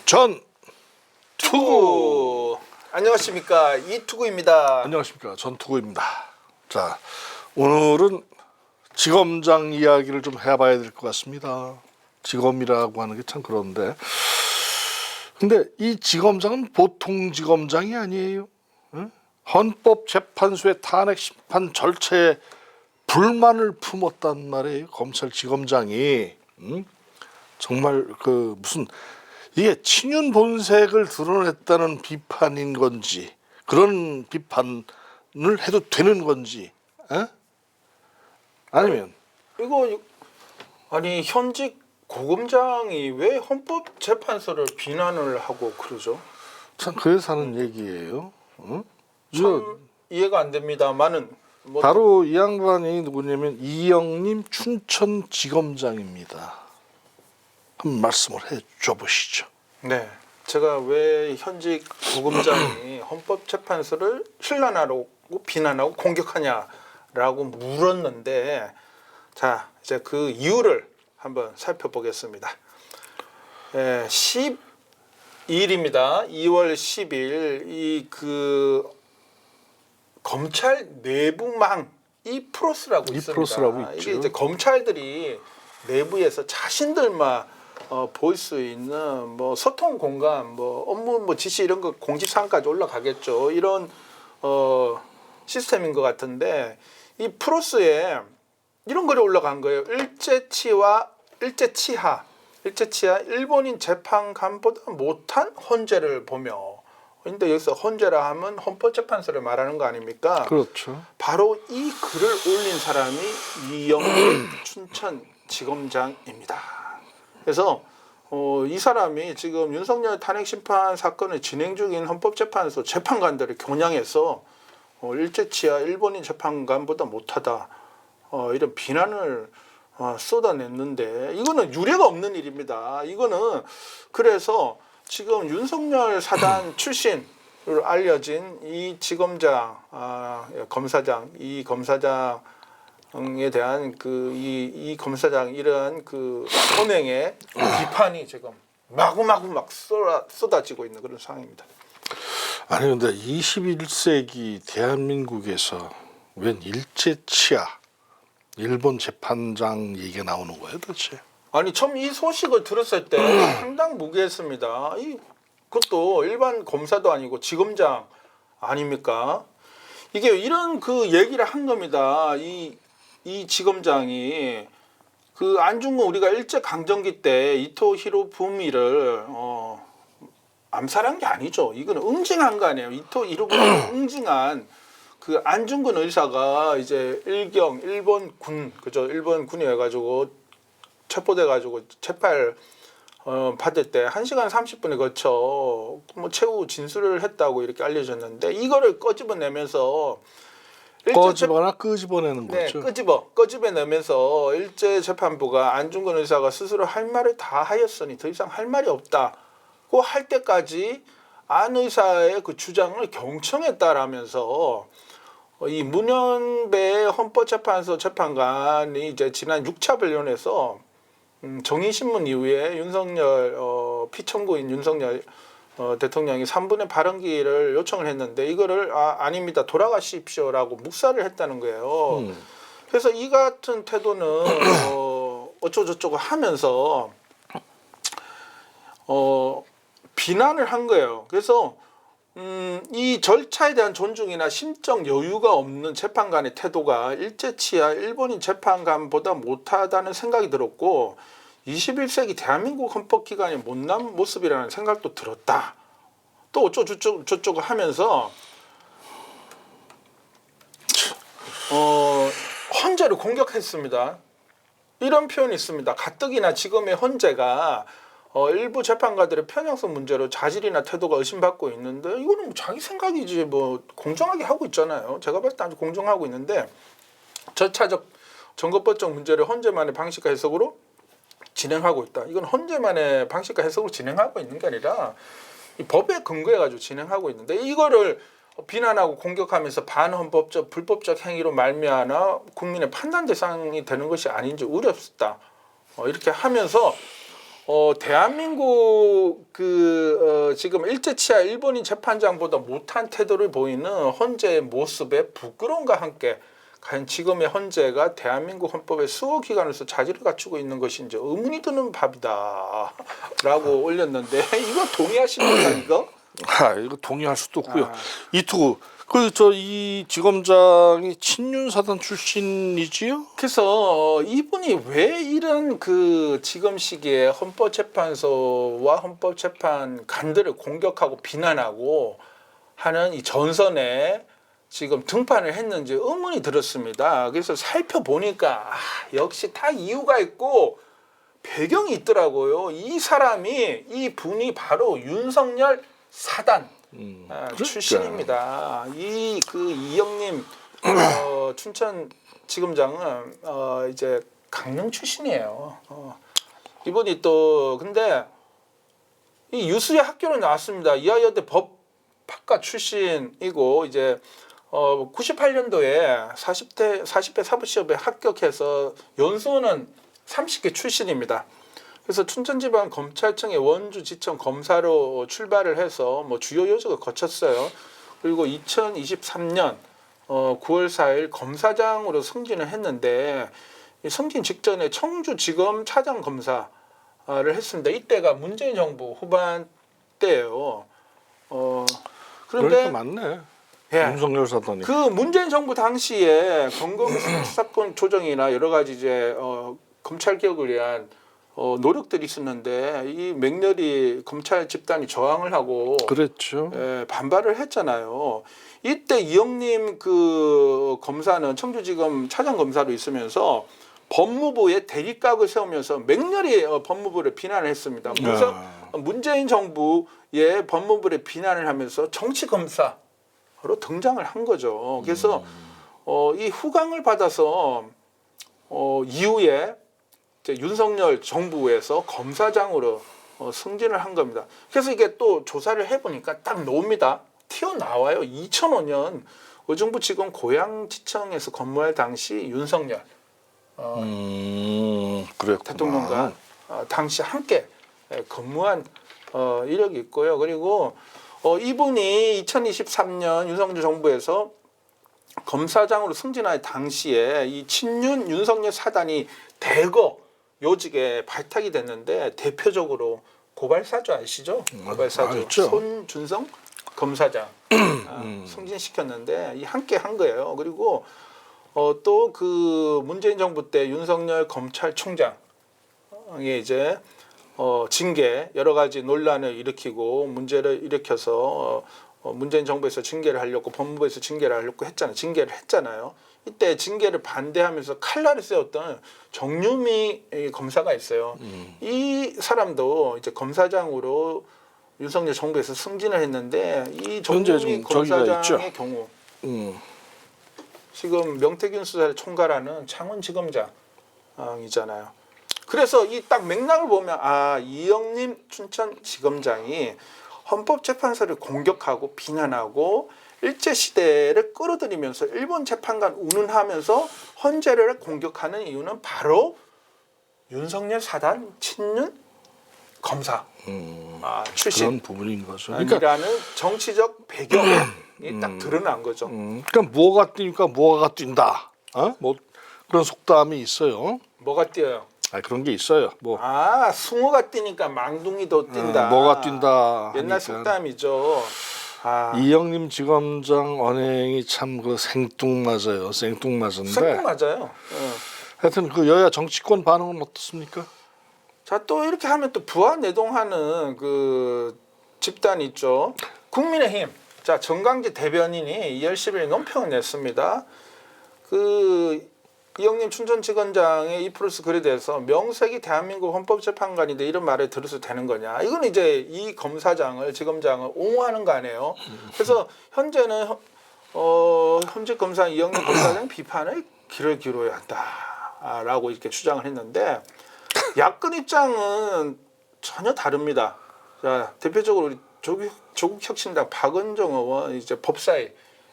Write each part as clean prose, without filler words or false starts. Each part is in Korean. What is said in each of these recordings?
전 투구. 안녕하십니까, 이투구입니다. 안녕하십니까, 전투구입니다. 자, 오늘은 지검장 이야기를 좀 해봐야 될 것 같습니다. 지검이라고 하는 게 참 그런데, 근데 이 지검장은 보통 지검장이 아니에요. 응? 헌법재판소의 탄핵 심판 절차에 불만을 품었단 말이에요. 검찰 지검장이. 응? 정말 그 무슨 이게 친윤 본색을 드러냈다는 비판인 건지, 그런 비판을 해도 되는 건지, 에? 아니면 이거 아니 현직 고검장이 왜 헌법재판소를 비난을 하고 그러죠? 참 그래서 하는 얘기예요. 응? 참 이해가 안 됩니다만은 뭐 바로 이 양반이 누구냐면 이영림 춘천지검장입니다. 한번 말씀을 해줘 보시죠. 네, 제가 왜 현직 고검장이 헌법재판소를 신란하고 비난하고 공격하냐라고 물었는데, 자 이제 그 이유를 한번 살펴보겠습니다. 12일입니다. 2월 10일 이 그 검찰 내부망 이프로스라고 있습니다. 이프로스라고 있죠. 이게 이제 검찰들이 내부에서 자신들만 볼 수 있는 뭐 소통 공간, 뭐 업무 뭐 지시 이런 거 공지사항까지 올라가겠죠. 이런 시스템인 것 같은데, 이 프로스에 이런 글이 올라간 거예요. 일제치하 일본인 재판관보다 못한 헌재를 보며. 근데 여기서 헌재라 하면 헌법재판소를 말하는 거 아닙니까? 그렇죠. 바로 이 글을 올린 사람이 이영림 춘천지검장입니다. 그래서 이 사람이 지금 윤석열 탄핵심판 사건을 진행 중인 헌법재판소 재판관들을 겨냥해서 일제치하 일본인 재판관보다 못하다, 이런 비난을 쏟아냈는데, 이거는 유례가 없는 일입니다. 이거는 그래서 지금 윤석열 사단 출신으로 알려진 이 지검장, 검사장, 이 검사장에 대한 이 검사장 이런 그 언행의 비판이 지금 마구마구 막 쏟아지고 있는 그런 상황입니다. 아니 근데 21세기 대한민국에서 웬 일제치하 일본 재판장 얘기가 나오는 거예요, 도대체? 아니 처음 이 소식을 들었을 때 상당히 무기했습니다. 그것도 일반 검사도 아니고 지검장 아닙니까? 이게 이런 그 얘기를 한 겁니다. 이 지검장이 그 안중근 우리가 일제 강점기 때 이토 히로부미를 암살한 게 아니죠. 이거는 응징한 거 아니에요. 이토 히로부미를 응징한 그 안중근 의사가 이제 일본 군이 해가지고 체포돼가지고 재판 받을 때 1시간 30분에 걸쳐 뭐 최후 진술을 했다고 이렇게 알려졌는데, 이거를 꺼집어내면서 끄집어내는 거죠. 꺼집어내면서 일제재판부가 안중근 의사가 스스로 할 말을 다 하였으니 더 이상 할 말이 없다고 할 때까지 안 의사의 그 주장을 경청했다라면서 이 문현배 헌법재판소 재판관이 이제 지난 6차 변론에서 정의신문 이후에 윤석열 피청구인 윤석열 대통령이 3분의 발언기를 요청을 했는데, 이거를 아닙니다, 돌아가십시오라고 묵살을 했다는 거예요. 그래서 이 같은 태도는 어쩌고저쩌고 하면서 비난을 한 거예요. 그래서 이 절차에 대한 존중이나 심적 여유가 없는 재판관의 태도가 일제치하 일본인 재판관보다 못하다는 생각이 들었고, 21세기 대한민국 헌법기관의 못난 모습이라는 생각도 들었다. 또 어쩌고저쩌고 하면서 헌재를 공격했습니다. 이런 표현이 있습니다. 가뜩이나 지금의 헌재가 일부 재판관들의 편향성 문제로 자질이나 태도가 의심받고 있는데, 이거는 뭐 자기 생각이지 뭐 공정하게 하고 있잖아요. 제가 봤을 때 아주 공정하고 있는데, 절차적 정거법적 문제를 헌재만의 방식과 해석으로 진행하고 있다. 이건 헌재만의 방식과 해석으로 진행하고 있는 게 아니라 이 법에 근거해 가지고 진행하고 있는데, 이거를 비난하고 공격하면서 반헌법적 불법적 행위로 말미암아 국민의 판단 대상이 되는 것이 아닌지 우려스럽다. 이렇게 하면서 대한민국 지금 일제치하 일본인 재판장보다 못한 태도를 보이는 헌재의 모습에 부끄러움과 함께 과연 지금의 헌재가 대한민국 헌법의 수호 기관으로서 자질을 갖추고 있는 것인지 의문이 드는 밥이다라고 올렸는데 이거 동의하십니까 이거? 이거 동의할 수도 없고요. 아. 이투구 이 지검장이 친윤사단 출신이지요? 그래서 이분이 왜 이런 지금 시기에 헌법재판소와 헌법재판관들을 공격하고 비난하고 하는 이 전선에 지금 등판을 했는지 의문이 들었습니다. 그래서 살펴보니까 역시 다 이유가 있고 배경이 있더라고요. 이 분이 바로 윤석열 사단 그러니까. 출신입니다. 이영님 춘천지검장은 이제 강릉 출신이에요. 이분이 또 근데 이 유수의 학교를 나왔습니다. 이화여대 법학과 출신이고 이제 98년도에 40대 사법시험에 합격해서 연수원은 30개 출신입니다. 그래서 춘천지방검찰청의 원주지청 검사로 출발을 해서 주요 요직을 거쳤어요. 그리고 2023년 9월 4일 검사장으로 승진을 했는데 승진 직전에 청주지검 차장검사를 했습니다. 이때가 문재인 정부 후반 때예요. 그러니까 그런데 맞네. 예. 윤석열 사단이. 그 문재인 정부 당시에 검경 수사권 조정이나 여러 가지 이제 검찰 개혁을 위한 노력들이 있었는데 이 맹렬히 검찰 집단이 저항을 하고 그랬죠. 반발을 했잖아요. 이때 이영님 검사는 청주지검 차장검사로 있으면서 법무부의 대립각을 세우면서 맹렬히 법무부를 비난을 했습니다. 문재인 정부의 법무부를 비난을 하면서 정치검사로 등장을 한 거죠. 그래서 이 후광을 받아서 이후에 윤석열 정부에서 검사장으로 승진을 한 겁니다. 그래서 이게 또 조사를 해보니까 딱 나옵니다. 튀어나와요. 2005년 의정부지검 고양지청에서 근무할 당시 윤석열 대통령과 당시 함께 근무한 이력이 있고요. 그리고 이분이 2023년 윤석열 정부에서 검사장으로 승진할 당시에 이 친윤 윤석열 사단이 대거 요직에 발탁이 됐는데 대표적으로 고발사주 아시죠? 고발사주 알죠. 손준성 검사장 승진시켰는데 이 함께 한 거예요. 그리고 또 문재인 정부 때 윤석열 검찰총장의 이제 징계 여러 가지 논란을 일으키고 문제를 일으켜서 문재인 정부에서 징계를 하려고 법무부에서 징계를 하려고 징계를 했잖아요. 이때 징계를 반대하면서 칼날을 세웠던 정유미 검사가 있어요. 이 사람도 이제 검사장으로 윤석열 정부에서 승진을 했는데 이 정유미 검사장의 경우 지금 명태균 수사를 총괄하는 창원지검장이잖아요. 그래서 이 딱 맥락을 보면 이영님 춘천지검장이 헌법재판소를 공격하고 비난하고 일제시대를 끌어들이면서 일본 재판관 운운하면서 헌재를 공격하는 이유는 바로 윤석열 사단 친윤 검사 출신 그런 부분인 거죠. 이라는 정치적 배경이 딱 드러난 거죠. 그러니까 뭐가 뛰니까 뭐가 뛴다. 그런 속담이 있어요. 뭐가 뛰어요? 그런 게 있어요. 숭어가 뛰니까 망둥이도 뛴다. 뭐가 뛴다. 옛날 속담이죠. 이영림 지검장 언행이 참 생뚱맞아요. 생뚱맞은데. 생뚱맞아요. 하여튼 여야 정치권 반응은 어떻습니까? 자, 또 이렇게 하면 또 부안내동하는 집단이 있죠. 국민의힘. 자, 정강지 대변인이 2월 10일 논평을 냈습니다. 이영님 춘천지검장의 이 플러스 글에 대해서 명색이 대한민국 헌법재판관인데 이런 말을 들어서 되는 거냐. 이건 이제 이 지검장을 옹호하는 거 아니에요. 그래서 현재는 현직 검사 이영님 검사장 비판을 귀를 기울여야 한다라고 이렇게 주장을 했는데 야권 입장은 전혀 다릅니다. 자, 대표적으로 우리 조국혁신당 박은정 의원 이제 법사위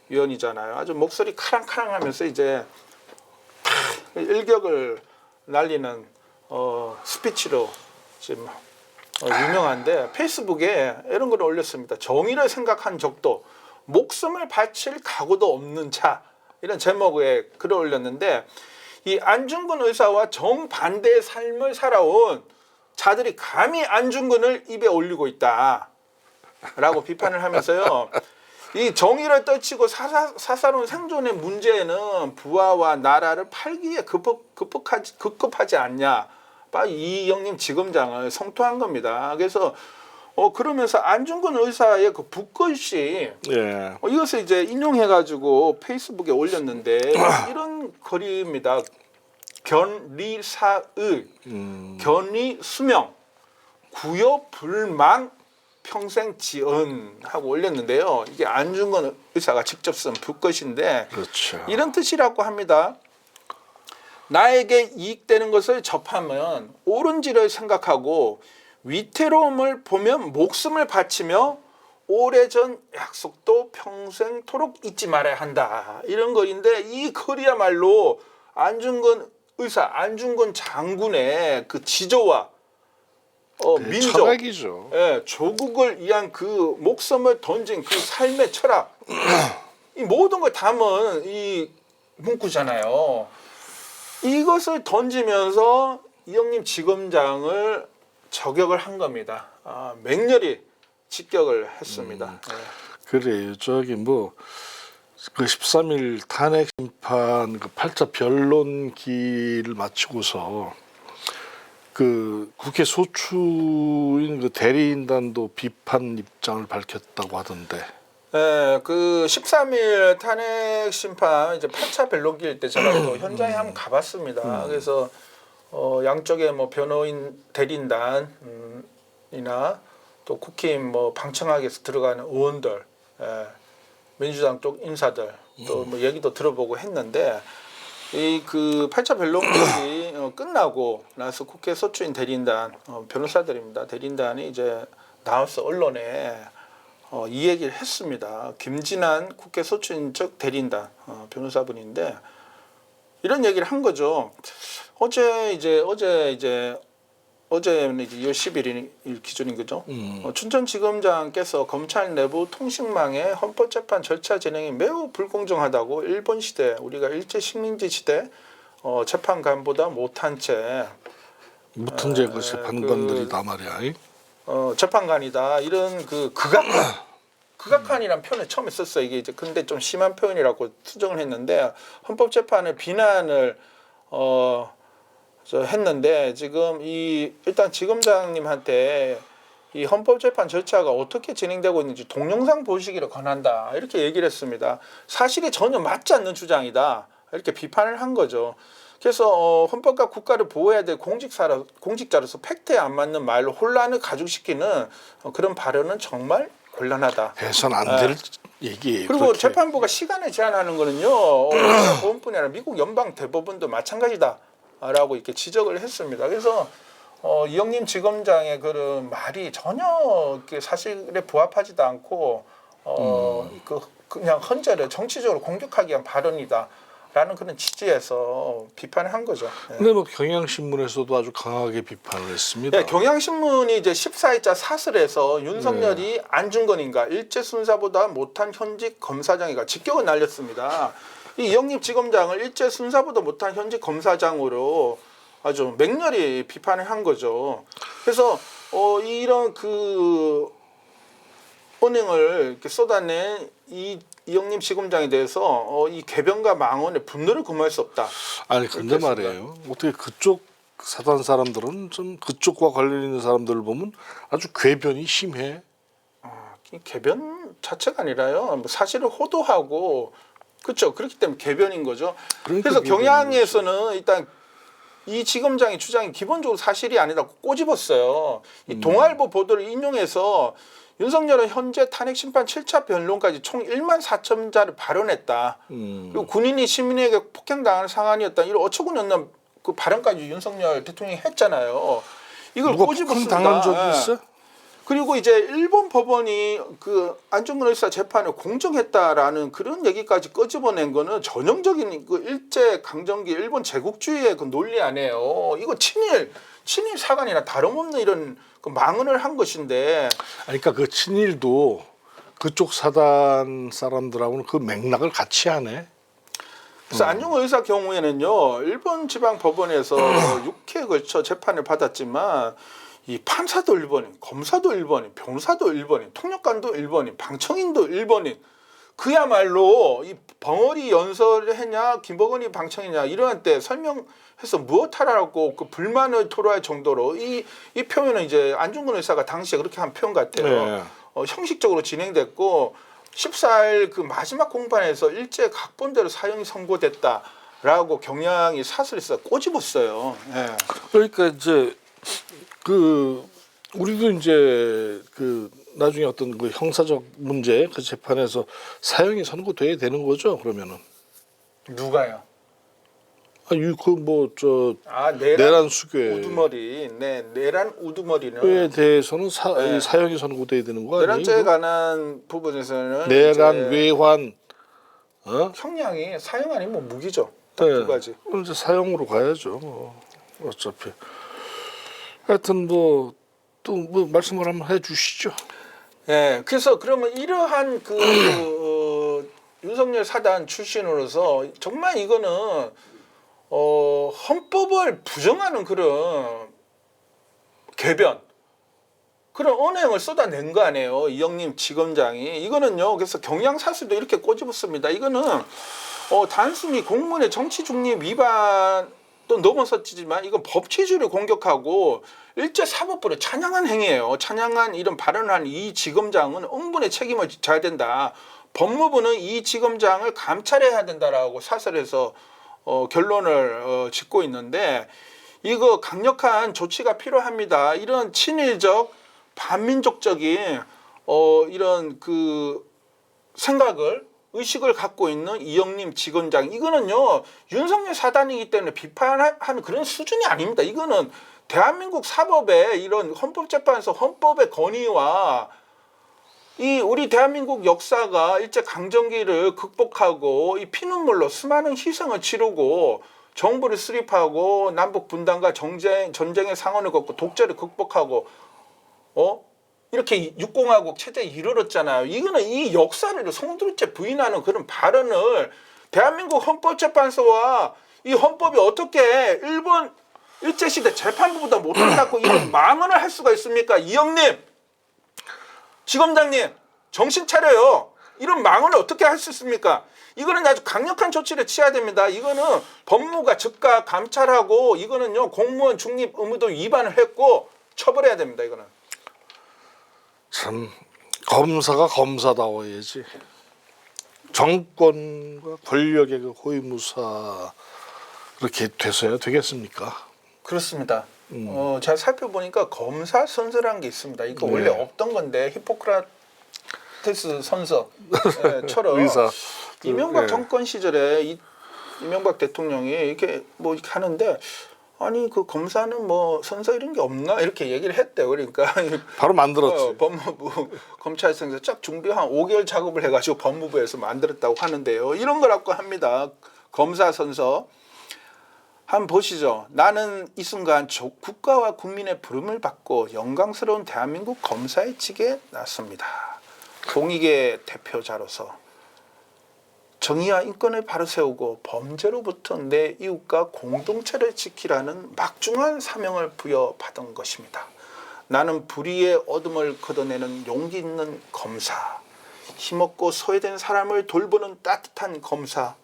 위원이잖아요. 아주 목소리 카랑카랑하면서 이제 일격을 날리는 스피치로 지금 유명한데 페이스북에 이런 걸 올렸습니다. 정의를 생각한 적도 목숨을 바칠 각오도 없는 자, 이런 제목의 글을 올렸는데 이 안중근 의사와 정반대의 삶을 살아온 자들이 감히 안중근을 입에 올리고 있다라고 비판을 하면서요. 이 정의를 떨치고 사사로운 생존의 문제에는 부하와 나라를 팔기에 급급하지 않냐. 이영님 지검장을 성토한 겁니다. 그래서 그러면서 안중근 의사의 그 북글씨 예. 이것을 이제 인용해가지고 페이스북에 올렸는데 이런 글입니다. 견리사의, 견리수명, 구여불망, 평생지恩하고 올렸는데요. 이게 안중근 의사가 직접 쓴 북글씨인데 그렇죠. 이런 뜻이라고 합니다. 나에게 이익되는 것을 접하면 옳은지를 생각하고 위태로움을 보면 목숨을 바치며 오래전 약속도 평생토록 잊지 말아야 한다. 이런 글인데 이 글이야말로 안중근 의사, 안중근 장군의 그 지조와 민족, 철학이죠. 예, 조국을 위한 그 목숨을 던진 그 삶의 철학, 이 모든 걸 담은 이 문구잖아요. 이것을 던지면서 이영님 지검장을 저격을 한 겁니다. 맹렬히 직격을 했습니다. 그래요. 저기 뭐 그 13일 탄핵 심판 그 8차 변론기를 마치고서 그 국회 소추인 그 대리인단도 비판 입장을 밝혔다고 하던데. 네, 그 13일 탄핵 심판 이제 8차 변론기일 때 제가 또 현장에 한번 가봤습니다. 그래서 양쪽에 뭐 변호인 대리인단이나 또 국힘 뭐 방청학에서 들어가는 의원들, 민주당 쪽 인사들 또 뭐 얘기도 들어보고 했는데 이 그 8차 변론기 끝나고 나서 국회 소추인 대리인단 변호사들입니다. 대리인단이 이제 나와서 언론에 이 얘기를 했습니다. 김진한 국회 소추인 쪽 대리인단 변호사분인데 이런 얘기를 한 거죠. 어제는 이제 2월 11일 기준인 거죠. 춘천지검장께서 검찰 내부 통신망에 헌법재판 절차 진행이 매우 불공정하다고 일본 시대, 우리가 일제 식민지 시대 재판관보다 못한 채 무튼제 그 재판관들이다 말이야. 재판관이다 이런 그 극악한이란 표현을 처음에 썼어요. 이게 이제 근데 좀 심한 표현이라고 수정을 했는데 헌법재판의 비난을 했는데 지금 일단 지검장님한테 이 헌법재판 절차가 어떻게 진행되고 있는지 동영상 보시기를 권한다 이렇게 얘기를 했습니다. 사실이 전혀 맞지 않는 주장이다 이렇게 비판을 한 거죠. 그래서 헌법과 국가를 보호해야 될 공직자로서 팩트에 안 맞는 말로 혼란을 가중시키는 그런 발언은 정말 곤란하다. 해선 안 될 얘기예요. 그리고 그렇게. 재판부가 시간을 제한하는 거는요. 법원뿐이 아니라 미국 연방 대법원도 마찬가지다. 라고 이렇게 지적을 했습니다. 그래서 이영님 지검장의 그런 말이 전혀 이렇게 사실에 부합하지도 않고 그냥 헌재를 정치적으로 공격하기 위한 발언이다라는 그런 취지에서 비판을 한 거죠. 근데 뭐 경향신문에서도 아주 강하게 비판을 했습니다. 네, 경향신문이 이제 14일자 사설에서 윤석열이 안중근인가 일제 순사보다 못한 현직 검사장이가 직격을 날렸습니다. 이 이영님 지검장을 일제 순사보다 못한 현직 검사장으로 아주 맹렬히 비판을 한 거죠. 그래서 이런 그 언행을 이렇게 쏟아낸 이영님 지검장에 대해서 이 개변과 망언의 분노를 금할 수 없다. 아니 근데 말이에요. 어떻게 그쪽 사단 사람들은 좀 그쪽과 관련 있는 사람들을 보면 아주 궤변이 심해. 개변 자체가 아니라요. 뭐 사실을 호도하고 그렇죠. 그렇기 때문에 개변인 거죠. 그러니까 그래서 경향에서는 일단 이 지검장의 주장이 기본적으로 사실이 아니라 꼬집었어요. 이 동아일보 보도를 인용해서 윤석열은 현재 탄핵 심판 7차 변론까지 총 1만 4천 자를 발언했다. 그리고 군인이 시민에게 폭행당하는 상황이었다. 이런 어처구니없는 그 발언까지 윤석열 대통령이 했잖아요. 이걸 누가 꼬집었습니다. 폭행당한 적이 있어? 그리고 이제 일본 법원이 그 안중근 의사 재판을 공정했다라는 그런 얘기까지 끄집어낸 거는 전형적인 그 일제 강점기 일본 제국주의의 그 논리 아니에요. 이거 친일 친일 사관이나 다름없는 이런 그 망언을 한 것인데 그러니까 그 친일도 그쪽 사단 사람들하고는 그 맥락을 같이 하네. 그래서 안중근 의사 경우에는요 일본 지방 법원에서 6회에 걸쳐 재판을 받았지만 이 판사도 일본인, 검사도 일본인, 변호사도 일본인, 통역관도 일본인, 방청인도 일본인. 그야말로 이 벙어리 연설을 했냐 김복원이 방청이냐 이런 때 설명해서 무엇하라고 그 불만을 토로할 정도로 이 표현은 이제 안중근 의사가 당시에 그렇게 한 표현 같아요. 네. 형식적으로 진행됐고 14일 그 마지막 공판에서 일제 각본대로 사형이 선고됐다라고 경향이 사설에서 꼬집었어요. 네. 그러니까 이제 그 우리도 이제 그 나중에 어떤 그 형사적 문제 그 재판에서 사형이 선고돼야 되는 거죠. 그러면은 누가요? 그뭐저 내란 내란 수괴 우두머리, 네, 내란 우두머리는 에 대해서는 네. 사형이 선고돼야 되는 거 아니에요? 내란죄에 관한 부분에서는 내란 이제 외환 형량이 사형 아니면 뭐 무기죠. 네. 두 가지. 그럼 이제 사형으로 가야죠. 어차피. 하여튼 뭐 또 뭐 말씀을 한번 해주시죠. 예, 그래서 그러면 이러한 윤석열 사단 출신으로서 정말 이거는 헌법을 부정하는 그런 궤변, 그런 언행을 쏟아낸 거 아니에요. 이영림 지검장이. 이거는요. 그래서 경향사실도 이렇게 꼬집었습니다. 이거는 단순히 공무원의 정치 중립 위반도 넘어섰지만 이건 법치주의를 공격하고 일제 사법부를 찬양한 행위예요. 찬양한 이런 발언을 한 이 지검장은 응분의 책임을 져야 된다. 법무부는 이 지검장을 감찰해야 된다라고 사설에서 결론을 짓고 있는데 이거 강력한 조치가 필요합니다. 이런 친일적 반민족적인 이런 그 생각을 의식을 갖고 있는 이영림 지검장 이거는요 윤석열 사단이기 때문에 비판하는 그런 수준이 아닙니다. 이거는 대한민국 사법의 이런 헌법재판소 헌법의 권위와 이 우리 대한민국 역사가 일제 강점기를 극복하고 이 피눈물로 수많은 희생을 치르고 정부를 수립하고 남북 분단과 전쟁의 상흔을 걷고 독재를 극복하고 이렇게 육공화국 체제에 이르렀잖아요. 이거는 이 역사를 송두리째 부인하는 그런 발언을 대한민국 헌법재판소와 이 헌법이 어떻게 일본 일제시대 재판부보다 못한다고 이런 망언을 할 수가 있습니까? 이영림 지검장님 정신 차려요. 이런 망언을 어떻게 할 수 있습니까? 이거는 아주 강력한 조치를 취해야 됩니다. 이거는 법무부가 즉각 감찰하고 이거는요 공무원 중립 의무도 위반을 했고 처벌해야 됩니다. 이거는. 참 검사가 검사다워야지. 정권과 권력의 그 호위무사 그렇게 돼서야 되겠습니까? 그렇습니다. 제가 살펴보니까 검사 선서라는 게 있습니다. 이거 네. 원래 없던 건데 히포크라테스 선서처럼 의사. 이명박 네. 정권 시절에 이명박 대통령이 이렇게 뭐 이렇게 하는데 아니 그 검사는 뭐 선서 이런 게 없나 이렇게 얘기를 했대요. 그러니까 바로 만들었지. 법무부 검찰청에서 쫙 준비 한 5개월 작업을 해가지고 법무부에서 만들었다고 하는데요. 이런 거라고 합니다. 검사 선서. 한번 보시죠. 나는 이 순간 국가와 국민의 부름을 받고 영광스러운 대한민국 검사의 직에 나섭니다. 공익의 대표자로서 정의와 인권을 바로 세우고 범죄로부터 내 이웃과 공동체를 지키라는 막중한 사명을 부여받은 것입니다. 나는 불의의 어둠을 걷어내는 용기 있는 검사, 힘없고 소외된 사람을 돌보는 따뜻한 검사,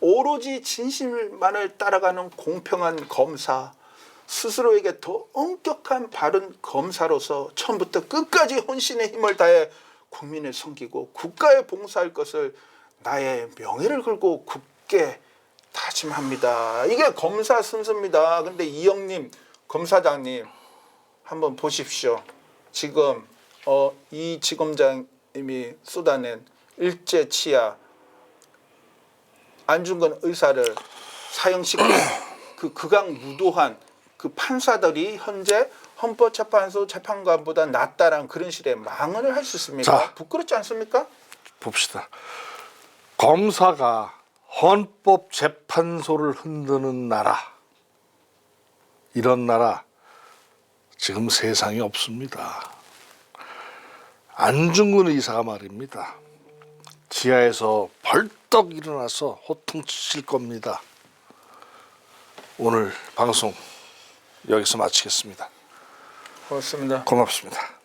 오로지 진실만을 따라가는 공평한 검사, 스스로에게 더 엄격한 바른 검사로서 처음부터 끝까지 혼신의 힘을 다해 국민을 섬기고 국가에 봉사할 것을 나의 명예를 걸고 굳게 다짐합니다. 이게 검사 순서입니다. 근데 이영림 검사장님 한번 보십시오. 지금 이 지검장님이 쏟아낸 일제 치하 안중근 의사를 사형시킨 그 극악무도한 그 판사들이 현재 헌법재판소 재판관보다 낫다란 그런 식의 망언을 할 수 있습니까? 자. 부끄럽지 않습니까? 봅시다. 검사가 헌법재판소를 흔드는 나라, 이런 나라 지금 세상에 없습니다. 안중근 의사가 말입니다. 지하에서 벌떡 일어나서 호통치실 겁니다. 오늘 방송 여기서 마치겠습니다. 고맙습니다. 고맙습니다.